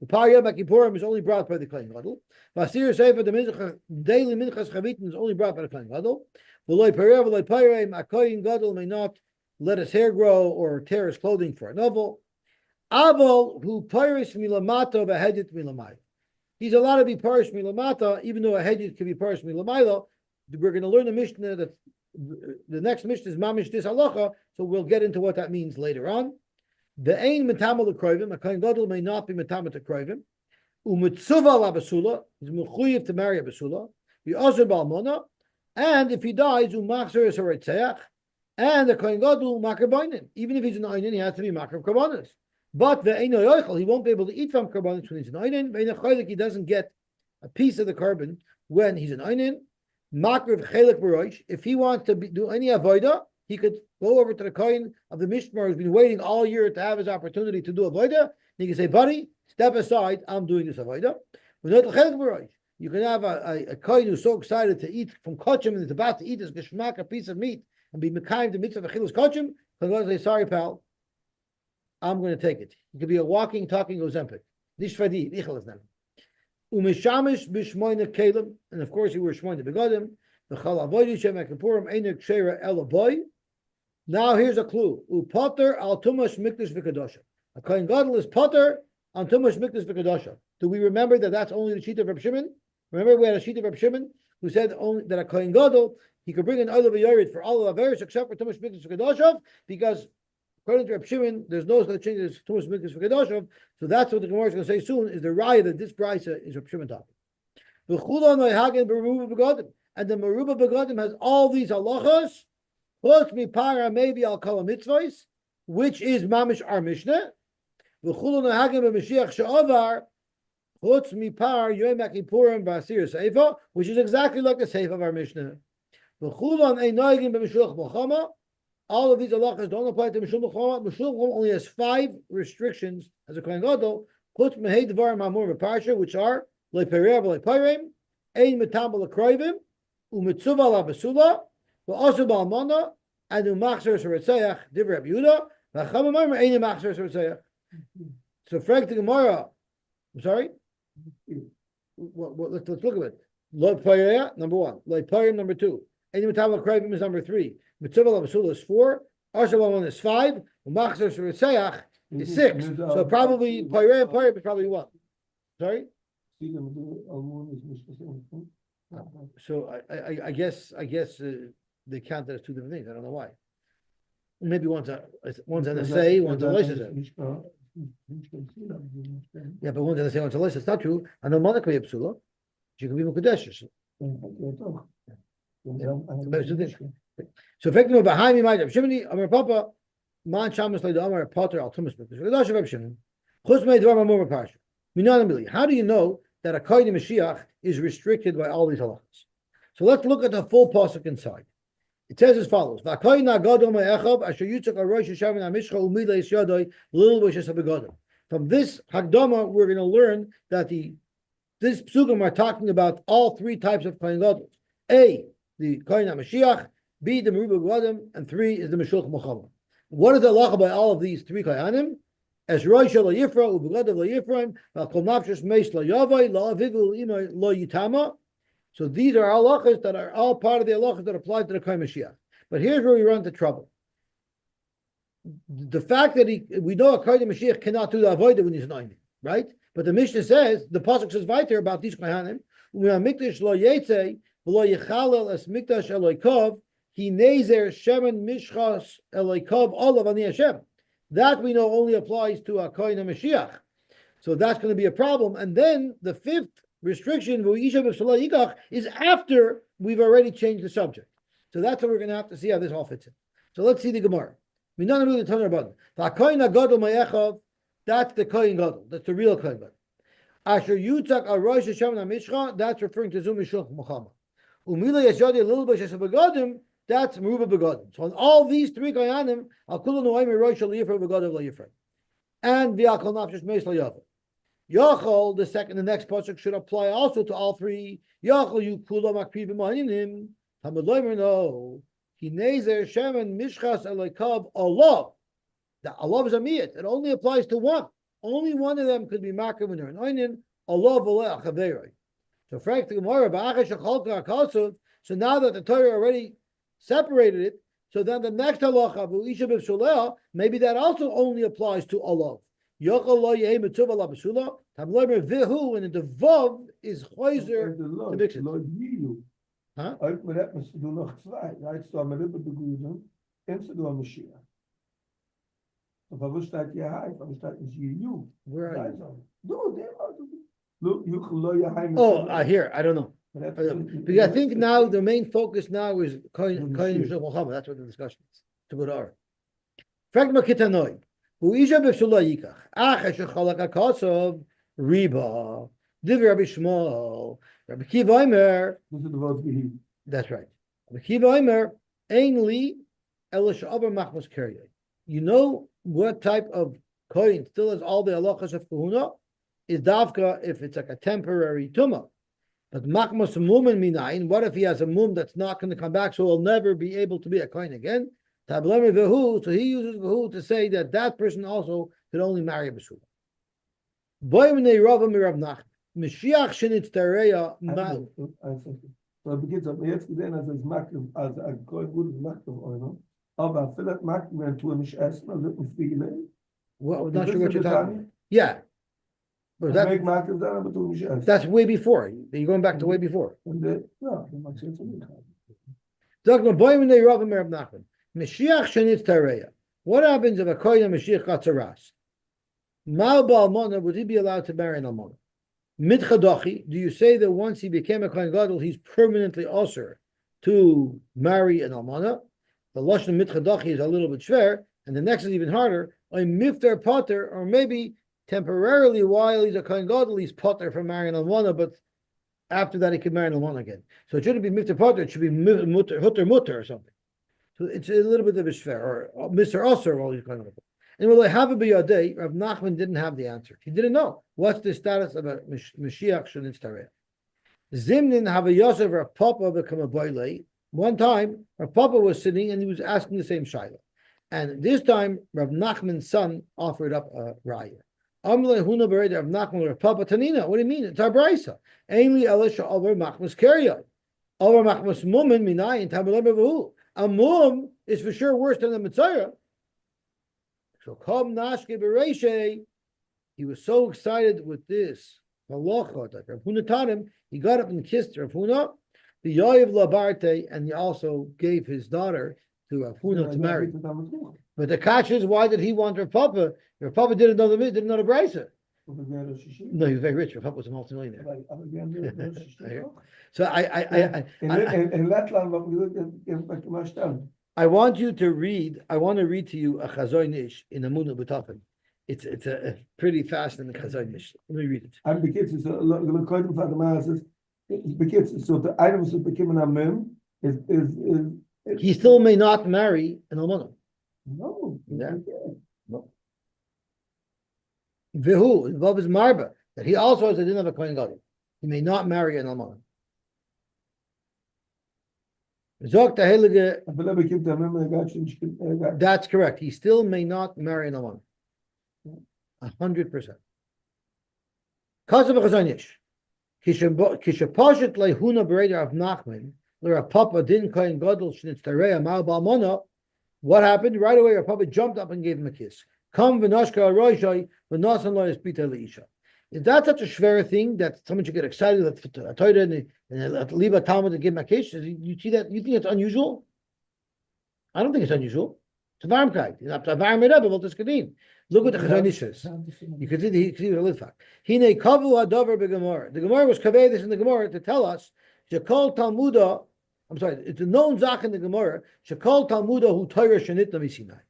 The Par Yom HaKippurim is only brought by the Koyin Gadol. Vasir Sefer, the daily Minchas Chavitin is only brought by the Koyin Gadol. V'loi Perev, v'loi Pereim, a Koyin Gadol may not let his hair grow or tear his clothing for a novel. Aval who Parish Milamata v'Hedjit Milamai. He's allowed to be Parish Milamata, even though a Hedjit can be Parish Milamailo. We're going to learn the Mishnah that the next Mishnah is Mamish Dis Halacha, so we'll get into what that means later on. The Ein Metamal Kroivim, a Kohen Gadol may not be Metamal Kroivim. Umitzuva la Basula, he's Mechuyev to marry a Basula. He also Balmona, and if he dies, Umachzer is a Retzeach, and the Kohen Gadol Makar Bainim. Even if he's an Einin, he has to be Makar Karbanis. But the Ein Yoichel, he won't be able to eat from Karbanis when he's an Einin. He doesn't get a piece of the carbon when he's an Einin. Makriv Chelik Barosh, if he wants to do any avoida, he could go over to the Kohen of the Mishmar who's been waiting all year to have his opportunity to do avoida. He can say, buddy, step aside, I'm doing this avoida. You can have a Kohen who's so excited to eat from Kochim and is about to eat his Geshmak, a piece of meat, and be Mekayim the mitzvah of Achilles Kochim. He's going to say, sorry, pal, I'm going to take it. He could be a walking, talking Ozempic. Nishvadi, Ichel is them. Umishamish b'shmoina kelim, and of course he were shmoina begodim. The chalavodim shem akapurim einik shera elaboy. Now here's a clue. Upater al tumash mikdash v'kadosha. A kohen gadol is pater on tumash mikdash v'kadosha. Do we remember that that's only the sheet of Reb Shimon? Remember we had a sheet of Reb Shimon who said only that a kohen gadol he could bring an oil of a yored for all of averis except for tumash mikdash v'kadosha, because according to Reb Shimon, there's no such thing as tumash mikdash v'kadosha. So that's what the Gemara is going to say soon, is the raya that this brisa is Reb Shimon talking. And the Meruba Begadim has all these halachas, plus mipara maybe al kol mitzvahs, which is mamish our Mishnah. V'chulon hagim b'Mashiach she'avar, chutz mipar yom kippurim b'asir seifa, which is exactly like the seifa of our Mishnah. V'chulon einagim b'Mashiach Melchama. All of these halachas don't apply to Mishul Melchama. Mishul Melchama only has 5 restrictions as a Kohen Gadol, chutz mehei devar ma'amur b'parsha, which are lo perev lo pereim, ein metam l'kroivim, umitzuva la basula, v'asu ba'almana, and umachzer s'retzeach divrei Reb Yehuda, v'chama ma'amur ein umachzer s'retzeach. So, frank the Gemara. I'm sorry. Let's look at it. Lo pereya, number 1. Lo pereim, number 2. Ein metam l'kroivim is number 3. Mitzuva la basula is 4. Asu ba'almana is 5. Umachzer s'retzeach is 6. So probably Poiré and Poiré is probably what? Sorry? So I guess they count that as two different things. I don't know why. Maybe one's an essay, one's a license. Yeah, but one's an essay, one's a license. It's not true. And then Monica Psula, she could be Mukadesh. So effectively, behind me, might have Shimini, Amar Papa, Man Shamas Leda Amar Potter Altumas Bukdash of Shimon. Chusmei Dvar Mamur Parsha. How do you know that a Kohen Mashiach is restricted by all these halachas? So let's look at the full pasuk inside. It says as follows: From this Hagdama, we're going to learn that this psukim are talking about all three types of Kohen Gadol. A, the Kohen HaMashiach, B, the Meruba Gvadim, and 3 is the Meshulch Muhammad. What is the halacha by all of these three Kohanim? As Rosh lo Yifra, Ubegadav lo Yifraim, Kol Nafshus Meis lo Yavai, lo Avivu Imay lo Yitama. So these are halachas that are all part of the halachas that apply to the Kohen Mashiach. But here's where we run into trouble. The fact that we know a Kohen Mashiach cannot do the avodah when he's 90, right? But the Mishnah says, the pasuk says weiter about these Kohanim, Mikdash lo Yetze, v'lo Yechalel es Mikdash Eloikov, Ki Nezer Shemen Mishchas Eloikov Olav Ani Hashem. That we know only applies to a Kohen Mashiach. So that's going to be a problem. And then the fifth restriction is after we've already changed the subject. So that's what we're going to have to see how this all fits in. So let's see the Gemara. That's the Kohen Gadol. That's the real Kohen Gadol. Asher Yutzak Rosh Hashana Mishcha, that's referring to Zum Mishulch Muhammad. Umila Yashadi a little bit Begadim, that's Meruba Begadim. So on all these three Kohanim, Akulu Noaimi Rosh Yifra Begadim La Yifra. And V'Akol Nafshus Meis La Yavah. Yachol, the next pasuk should apply also to all three. Yachol you kula makriv b'mahinim. Talmud Loimer no. Kinezer shemen mishchas eloikav alav. The alav is a miyat. It only applies to one. Only one of them could be makriv when they're an oinin. Alav aleh chaveroi. So frank the Gemara ba'achash achalka akasov. So now that the Torah already separated it, so then the next halacha v'isha b'shuleah, maybe that also only applies to alav. Yochel yeh mitzuv ala b'shula. Tamloimer vihu, and the vav is choizer to mix it. Huh? Right, so I'm a little bit begrüßen, kennst du am Mashiach? Und wo steht ihr heim? Wo steht nicht you? Where are you? Oh, here, I don't know. Because I think now the main focus now is Kohen Muhammad. That's what the discussion is. To go to our. Fragma kitanoi. Uisha b'shula yikach. Ach eshe chalak akosov riba. Div Rabbi Shmuel. Rabbi Kiva Omer. That's right. Rabbi Kiva Omer. Ein li elish aber machmas keriyah. You know what type of kohen still has all the halachas of kahuna? Is davka if it's like a temporary tumah. But machmas mumen minayin. What if he has a mum that's not going to come back, so he'll never be able to be a kohen again? Tablemer vehu. So he uses vehu to say that person also could only marry a basula. Boymnei Rava mirav Nachman. Mashiach shenitz tareya. So begins up. Jetzt gesehen, als es Makrim, als ein gutes Makrim, oder? Aber vielleicht Makrim, wenn du nicht essen, also nicht viele. Well, I'm not sure what you're talking about. Yeah. But that's way before. You're going back to way before. Mashiach shenitz tareya. What happens if a kohen Mashiach got ras? Mal ba'almona, would he be allowed to marry an almona? Midchadachi, do you say that once he became a kohen gadol, he's permanently usher to marry an almona? The lashon midchadachi is a little bit shver, and the next is even harder. A mifter potter, or maybe temporarily while he's a kohen gadol, he's potter from marrying an almona, but after that he can marry an almona again. So it shouldn't be mifter potter; it should be mutter or something. So it's a little bit of a shver, or Mr. Usher while he's kohen gadol. And will I have a biyadei? Rav Nachman didn't have the answer. He didn't know what's the status of a Mashiach shenitz tareya. Zimnin have a Yosef Rav Papa become a boile. One time, Rav Papa was sitting and he was asking the same shaila, and this time Rav Nachman's son offered up a raya. Amle huna bered Rav Nachman Rav Papa Tanina. What do you mean? It's our brisa. Ainli elisha over machmas keria, over machmas mumen minayin tabelam bevu. A mum is for sure worse than the mitzayah. So Kom Nashke Bereshe, he was so excited with this halacha that Rav Huna taught him. He got up and kissed Rav Huna, the Yoav Labarte, and he also gave his daughter to Rav Huna to marry. But the catch is, why did he want Rav Papa? Rav Papa didn't know the Brisa. No, he was very rich. Rav Papa was a multimillionaire. So I want you to read. I want to read to you a Chazon Ish in Amunah B'Tafel. It's a pretty fascinating Chazon Ish. Let me read it. So the items that became an amim is He still may not marry an almana. no. Yeah. No. Vihu involved his marba that he also has a din of a kohen gadol. He may not marry an almana. Zok the heilige. That's correct. He still may not marry an almana. 100%. Kasav Chazanish. Kishapashet lehuna bereder of Nachman. Rav Papa din kohen gadol shnitztareya mal balmana. What happened? Right away, Rav Papa jumped up and gave him a kiss. Come v'nashka roishai v'nasan lo yispita leisha. Is that such a schwer thing that someone should get excited that a Torah and leave a Talmud and give him a kiss? You see that? You think it's unusual? I don't think it's unusual. It's a varmkeit. Look what the Chazon Ish says. You can see the Litvak. Hine kavu hadavar beGemara. The Gemara was kaveh this in the Gemara to tell us shekol Talmuda. I'm sorry, it's a known zach in the Gemara. Shekol Talmuda hu Torah shenitna misinai.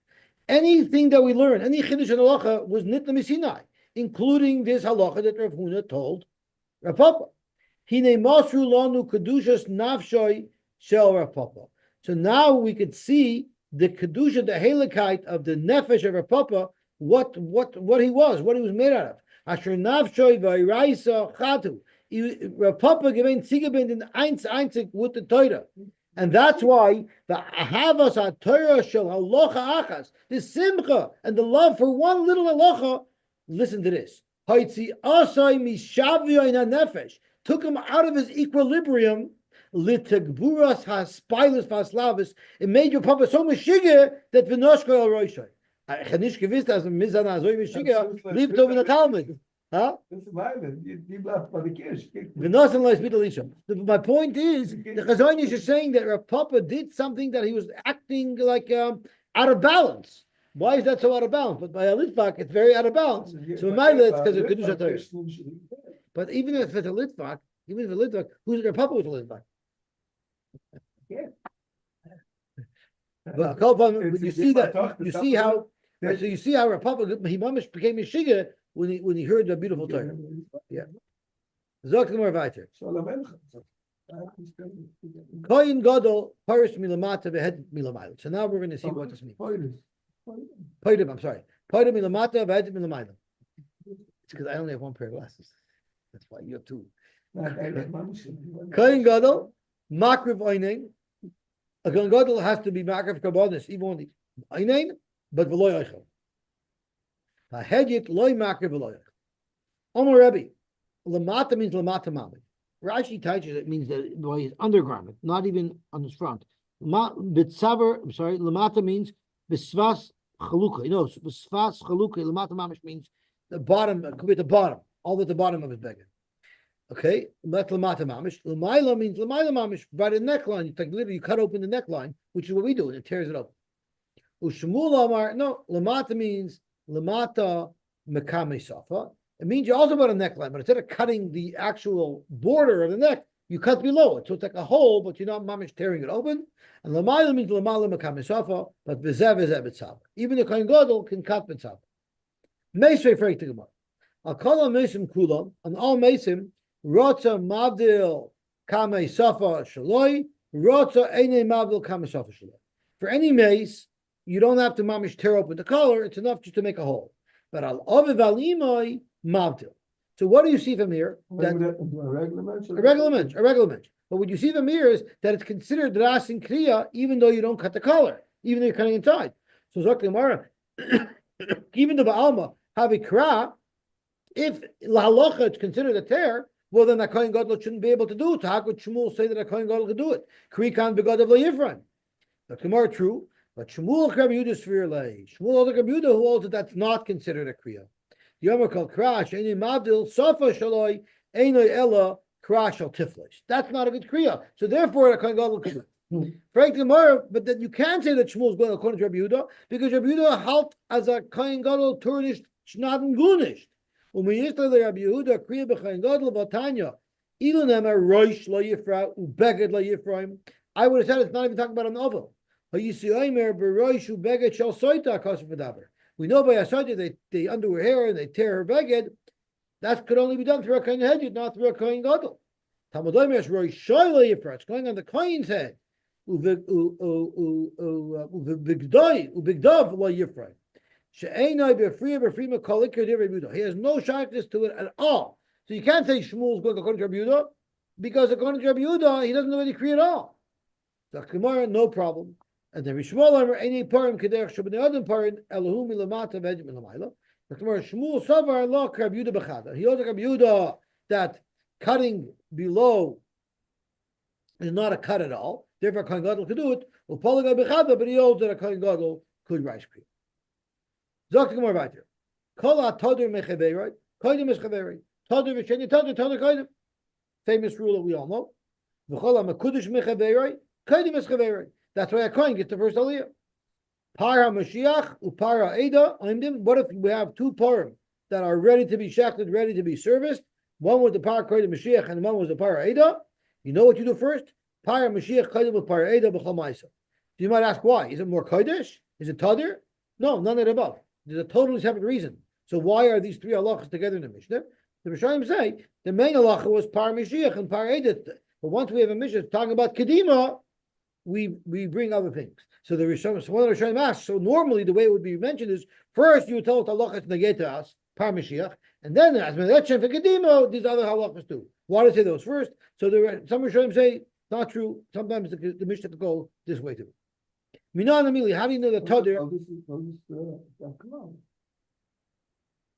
Anything that we learn, any chiddush and halacha was nitna misinai, including this halacha that Rav Huna told Rav Papa. Hine masru lanu kedushas nafshoy shel Rav Papa. So now we could see the kedusha, the helikite of the nefesh of Rav Papa, what he was made out of. Asher nafshoy v'iraisa chatu. Rav Papa gemein zigebind in einzig with the Torah. And that's why the ahavas ha-Torah shel halacha achas, the simcha and the love for one little halacha, listen to this. Haitzi asay mishavyo in nefesh, took him out of his equilibrium, litagburas ha-spilus vaslavis, it made your Papa so meshigeh that v'noshko el roishay. Chanish gewiss, as a mizan azoy meshigeh, liebt over the Talmud. Huh? My point is, the Chazon Ish is saying that Rav Papa did something that he was acting like out of balance. Why is that so out of balance? But by a Litvak, it's very out of balance. So in my it's because of Kedusha Torah. But even if it's a Litvak, who's Rav Papa was a Litvak? But you see how Rav Papa he mamish became a shiga when he heard the beautiful Torah. Yeah. Zok more weiter. Kohen gadol parish milamata behead milamayla. So now we're going to see what this means. Poidim, I'm sorry. Poidim milamata behead milamayla. It's because I only have one pair of glasses. That's why you have two. Kohen gadol makriv oinein. A Kohen gadol has to be makriv karbonis, even on the oinein, but v'loy oichel. Hahedit loy makriv v'loy oichel. Omer Rebbe. Lamata means lamata mami. Rashi teaches it means that by his undergarment, not even on his front. Lamata means bisvas chaluka. You know, bisvas chaluka. Lamata mamish means the bottom, could be at the bottom, all at the bottom of his beggar. Okay, lamata mamish. Lamaila means lamaila mamish. By the neckline, you take literally, you cut open the neckline, which is what we do, and it tears it open. Ushmul Amar, no, lamata means lamata mekame safa. It means you also got a neckline, but instead of cutting the actual border of the neck, you cut below it. So it's like a hole, but you're not mamish tearing it open. And lamayla means lamala mekamisafa, but v'zev b'tzav. Even the kohen gadol can cut b'tzav. Meisvei freik to Gemara. I'll call on meisim kulam, on all meisim, rotza mavdil kame safa shaloi, rotza eine mavdil kame safa shaloi. For any mace, you don't have to mamish tear open the collar, it's enough just to make a hole. But al aviv al imoi, mavdil. So what do you see from here? That a regular mensch. But what you see from here is that it's considered ras and kriya, even though you don't cut the collar, even though you're cutting inside. So Zok Gemara, even the Ba'alma have a kra, if la halacha it's considered a tear, well then a kohen gadol shouldn't be able to do it. How could Shmuel say that a kohen gadol could do it? Krikan begadav lo yivran. Zok Gemara, true. But Shmuel Rabbi Yehuda Sfir Lei. Shmuel Rabbi Yehuda who holds that that's not considered a kriya. Yomer Kol Krash Any Mabdil Sofa Shaloi Einoi Ella Krash Al Tiflish. That's not a good kriya. So therefore, a Kohen Gadol can. Frank Gemara, but that you can't say that Shmuel is going according to Rabbi Yehuda because Rabbi Yehuda helped as a Kohen Gadol turnished Shnaden Gunished. Umiyisla Rabbi Yehuda kriya b'Kohen Gadol Batanya. Ilu Nema Roish Lo Yifra Ubeged Lo Yifraim. I would have said it's not even talking about an oval. We know by Asaita they undo her hair and they tear her beged. That could only be done through a kohen head, not through a kohen gadol. It's going on the kohen's head. He has no sharpness to it at all. So you can't say Shmuel is going according to Rabbi Yehuda because according to Rabbi Yehuda he doesn't know any kriya at all. So Gemara, no problem. And then Shmuel Amar any parim kederch shabnei adam parim elohum milamata v'edim milamayla. The Gemara Shmuel savar lo Rabbi Yehuda b'chada. He holds like Rabbi Yehuda that cutting below is not a cut at all. Therefore, a kohen gadol could do it. Well, Poliga b'chada, but he holds that a kohen gadol could rice cream. Zok the Gemara right here. Kol ha'toder mechaverei, kodim is chaverei. Toder v'sheni toder kodim. Famous rule that we all know. V'chol ha'makudish mechaverei, kodim is chaverei. That's why a kohen gets the first aliyah. Para Mashiach upara Eda. What if we have two parim that are ready to be shechted, ready to be serviced? One was the para kohen Mashiach, and one was the para Eda. You know what you do first? Para Mashiach kohen with para Eda b'chol ma'isa. You might ask why? Is it more kodesh? Is it tadir? No, none of the above. There's a totally separate reason. So why are these three halachas together in the Mishnah? The Rishonim say the main halacha was para Mashiach and para Eda. But once we have a Mishnah talking about kedima, we bring other things. So the Rishonim, so one of the Rishonim asks, so normally the way it would be mentioned is first you would tell us halachas negate to us, par Mashiach, and then as Melechem for Kedimo, these other halachas too. Why do they say those first? So some Rishonim say not true. Sometimes the Mishnah could go this way too. Minan Amili, how do you know that Tadir?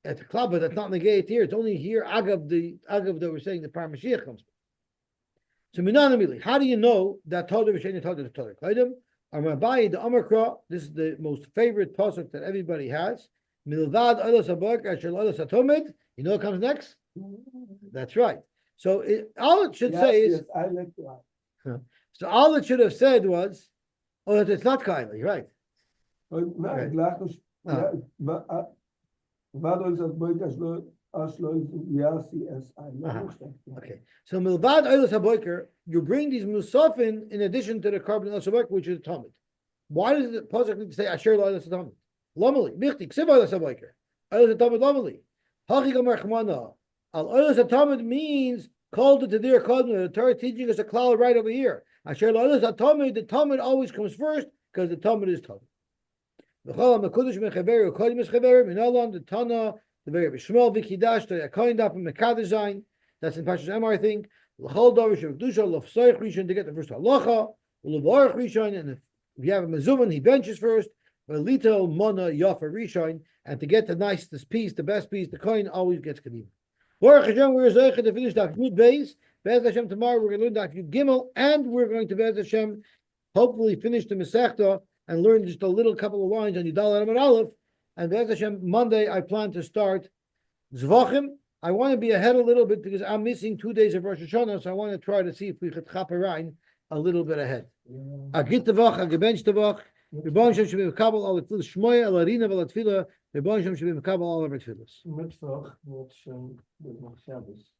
At the club, but that's not negate here. It's only here agav that we're saying the par Mashiach comes. So Minan Amili, how do you know that Tadir v'sheni Tadir Tadir Kaidim? Amabai the Amakra. This is the most favorite pasuk that everybody has. Milvad Olos Abak Asher Olos Atomid. You know what comes next? That's right. So all it should say is. Yes, I like that. So all it should have said was, "Oh, it's not kindly, right?" Okay, so milvad oilos haboiker, you bring these musafin in addition to the carbon oilos which is tamid. Why does the pasuk need to say asher oilos tamid? Lomali, bichti ksiv oilos haboiker, oilos tamid lomali. Hachi gamar chmana al oilos tamid means called to their carbon. The Torah teaching us a cloud right over here. Asher oilos tamid, the tamid always comes first because the tamid is tamid. V'chol ha'makudish mechaveru kodim is chaveru minalam the tana. The very Bishmol Vikidash to a coin up in Mekadesign. That's in Pashas Emor, I think. L'chol Davish of Dusha Lofsoich Rishon to get the first halacha. L'varach Rishon, and if you have a mezuman, he benches first. V'lito Mona Yafa Rishon, and to get the nicest piece, the best piece, the coin always gets Kadim. Baruch Hashem, we're zeicha to finish Daf Yud Beis. Bez Hashem tomorrow we're going to learn Daf Yud Gimel, and we're going to Bez Hashem hopefully finish the Masechta and learn just a little couple of lines on Yudal Amar Aleph. And Be'ez Hashem, Monday, I plan to start Zvachim. I want to be ahead a little bit because I'm missing 2 days of Rosh Hashana, so I want to try to see if we could chaperein a little bit ahead. Agit Tavach, Agebench Tavach, Rebon Shem should be Mekabel all the Tfilas Shmoya, Alarina, Velatfila, Rebon Shem should be Mekabel all of our Tfilas. Mitzvah, which Shabbos.